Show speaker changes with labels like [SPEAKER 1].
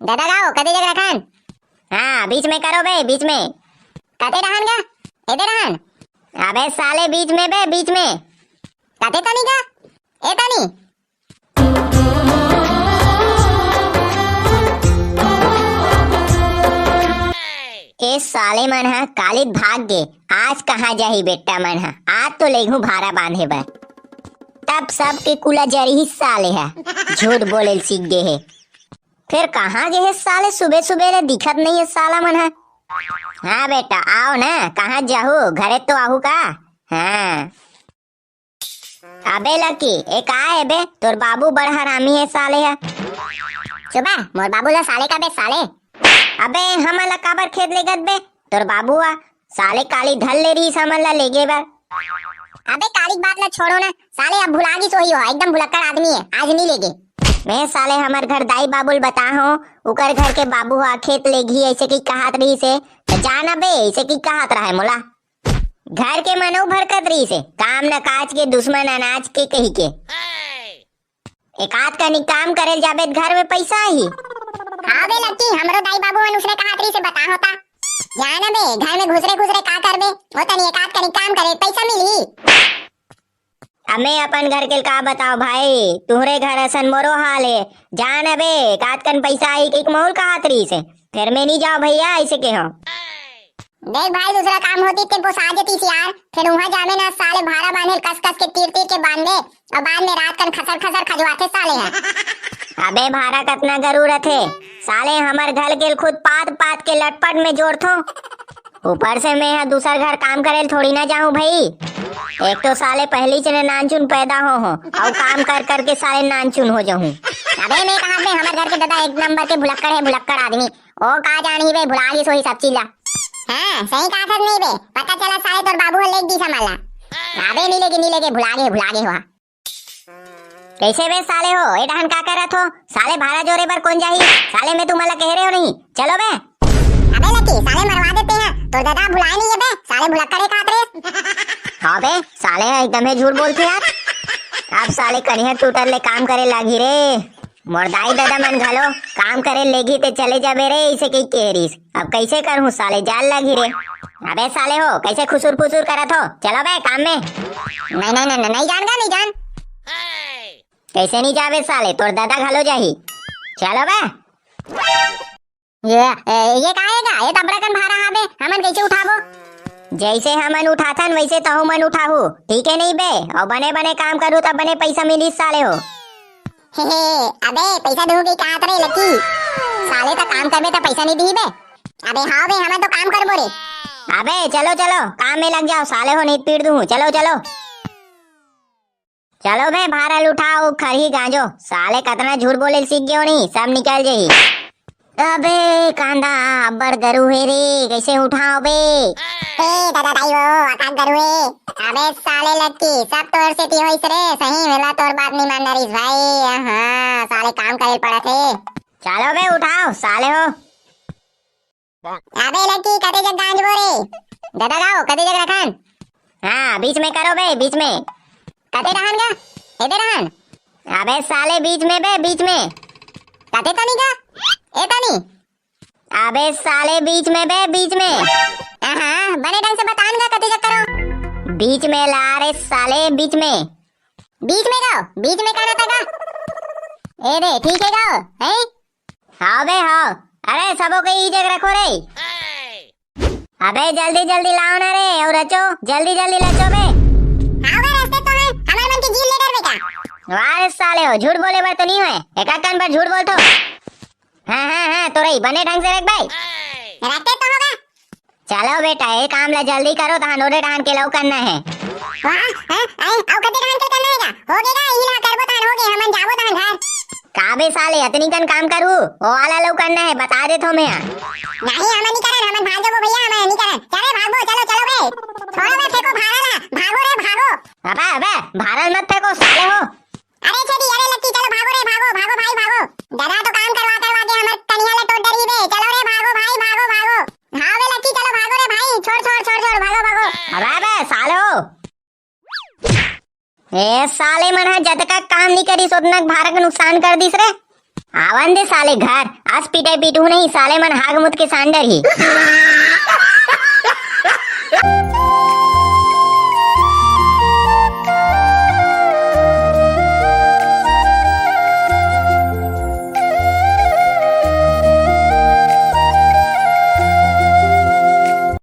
[SPEAKER 1] दादा गाओ कदे जगह रखन। हाँ बीच में करो बे, बीच में कते रहन गा, इधर रहन। अबे साले बीच में बे, बीच में कते तनी गा, ए तनी। ए साले मन हा कालित भाग गे। आज कहाँ जाही बेटा मन हा, आज तो लेगू भारा बांधे बर। तब सब के कुला जरी ही साले है, झूठ बोले सीख गए है। फिर कहाँ गए है साले, सुबह सुबह दिखत नहीं है साला मन है। हाँ बेटा आओ ना, कहाँ जाहू, घरे तो आहू का। हाँ अबे लकी एक आए बे, तोर बाबू बड़ हरामी है साले है। सुबह मोर बाबू ला साले का बे साले। अबे हमन ला काबर खेत ले गत बे, तोर बाबू आ साले काली धल ले रही हमन ला ले गे बर। अबे काली बात ला छोड़ो ना साले, अब भुला गी सोही हो, एकदम भुलक्कड़ आदमी है, आज नहीं लेगे। मैं साले हमार घर दाई बाबुल बता हो, उकर घर के बाबू हा खेत ले घी ऐसे की कहत रही से, जाना बे ऐसे की कहत रहा है मोला। घर के मनो भरकत रही से, काम न काज के दुश्मन अनाज के कही के। एक आध का काम करे जाबे घर में पैसा ही। हाँ बे लक्की, हमरो दाई बाबू मन उसने कहत रही से बता होता, जाना बे घर में घुसरे घुसरे का करबे, वो तनी एक आध का काम करे पैसा मिली। हमें अपन घर के का बताओ भाई, तुहरे घर असन मोरो हाल है, जान बे कातकन पैसा आई के मोल का हाथरी से, फिर में नहीं जाओ भैया ऐसे के हो। देख भाई दूसरा काम होती ते पोसा देती थी यार, फिर वहां जामे ना साले भारा बांधे कस कस के तीर तीर के बांध दे, और बाद में रात कन खसर खसर खजवाते साले हैं। अबे भारा कतना जरूरत है साले, हमार घर के खुद पात पात के लटपट में जोड़थो, ऊपर से मैं दूसरा घर काम करे थोड़ी ना जाऊं भाई। एक तो साले पहली चने नानचुन पैदा हो और काम कर कर के साले नानचुन हो जाऊं। अबे मैं कहा हमारे घर के दादा एक नंबर के भुलक्कड़ है, भुलक्कड़ आदमी। ओ कहा जानी बे, भुला गई सोही सब चीज ला। हाँ सही कहा था नहीं बे, पता चला साले तोर बाबू लेग दी संभाला। अबे नहीं लेगे भुला गए हुआ। कैसे बे साले हो, ए डहन का करत हो साले, भाड़ा जोरे बर कौन जाही साले, मैं तुम्हारा कह रहे हो नहीं, चलो बे। अबे लकी साले मरवा देते हैं, तो दादा भुलाए नहीं है बे, साले भुलक्कड़े खात रे। हाँ बे साले एकदम है झूठ बोलते यार। अब साले कन्हैया टूटर ले काम करे लागी रे, मोरदाई दादा मन घलो काम करे लेगी ते चले जाबे रे, इसे कई केहरीस। अब कैसे करूं साले, जाल लागी रे। अबे साले हो कैसे खुसुर फुसुर करत हो, चलो बे काम में। नहीं जानगा, नहीं जान। कैसे नहीं जाबे साले, तोर दादा घलो जाही, चलो बे। ये काहेगा, ये तबड़कन भारा हाबे, हमन कैसे उठाबो। जैसे हमन उठाथन वैसे तहु मन उठाहू, ठीक है नहीं बे, और बने बने काम करू तब बने पैसा मिली साले हो। अबे पैसा दूं की कहात रे लकी, साले तो काम करबे तो पैसा नहीं दी बे। अबे हाँ बे हमन तो काम करबो रे। अबे चलो काम में लग जाओ साले हो, नहीं पीट दूं, चलो बे भारा उठाओ खरी गांजो, साले कतना झूठ बोले सीख गयो नहीं, सब निकल जाही। अबे कांदा अब्बर गरु है रे, कैसे उठाओ बे। दादा दाई वो आकाश गरु है। अबे साले लक्की सब तोर से ती होइस रे, सही मेला तोर बात नहीं मान रही भाई। हां साले काम करे पड़ा थे, चलो बे उठाओ साले हो। अबे लक्की कते जग गांजबो रे, दादा गाओ कते जग रखन। हां बीच में करो बे, बीच में कते रहन गा, इधर रहन। अबे साले बीच में बे, बीच में कते तनी गा, ए तनी। अबे साले बीच में बे, बीच में। हां बने ढंग से बतान गा कते जग करो, बीच में ला रे साले, बीच में गाओ, बीच में करना तगा। ए रे ठीक है गाओ, हैं हां बे हां। अरे सबो के ई जग रखो रे। अबे जल्दी लाओ ना रे, और रचो जल्दी लचो बे। हां बे रास्ते तो है, हमारे मन की जील ले कर बेटा। वाह साले हो, झूठ बोले बर तो नहीं है, एक कान पर झूठ बोल तो। हाँ तो रही बने ढंग से रख भाई, रखते तो होगा। चलो बेटा ये काम ला जल्दी करो, तहां नोरे डान के लव करना है। आओ कते डान के करना हैगा, हो गेगा ई ला करबो तहां, हो गे हमन जाबो तहां घर। काबे साले इतनी कन काम करू, ओ वाला लव करना है, बता दे थो मैं। नहीं हमन नहीं करन, हमन भाग जाबो भैया, हमन नहीं करन। चले भागो, चलो बे, थोड़ा में फेंको भारा ला, भागो रे भागो। अबे भारा मत फेंको साले हो। अरे छेदी अरे लक्की चलो भागो रे, भागो भाई भागो, दादा तो काम करवा के हमर कनिया ले टोट डरी बे, चलो रे भागो भाई भागो। हां बे लक्की चलो भागो रे भाई, छोड़ भागो। अबे साले हो, ए साले मन जद का काम नहीं करी सोतना भारा का नुकसान कर दिस रे। आवन दे साले घर, आज पिटाई पीटू नहीं, साले मन हाग मुत के सांडर ही।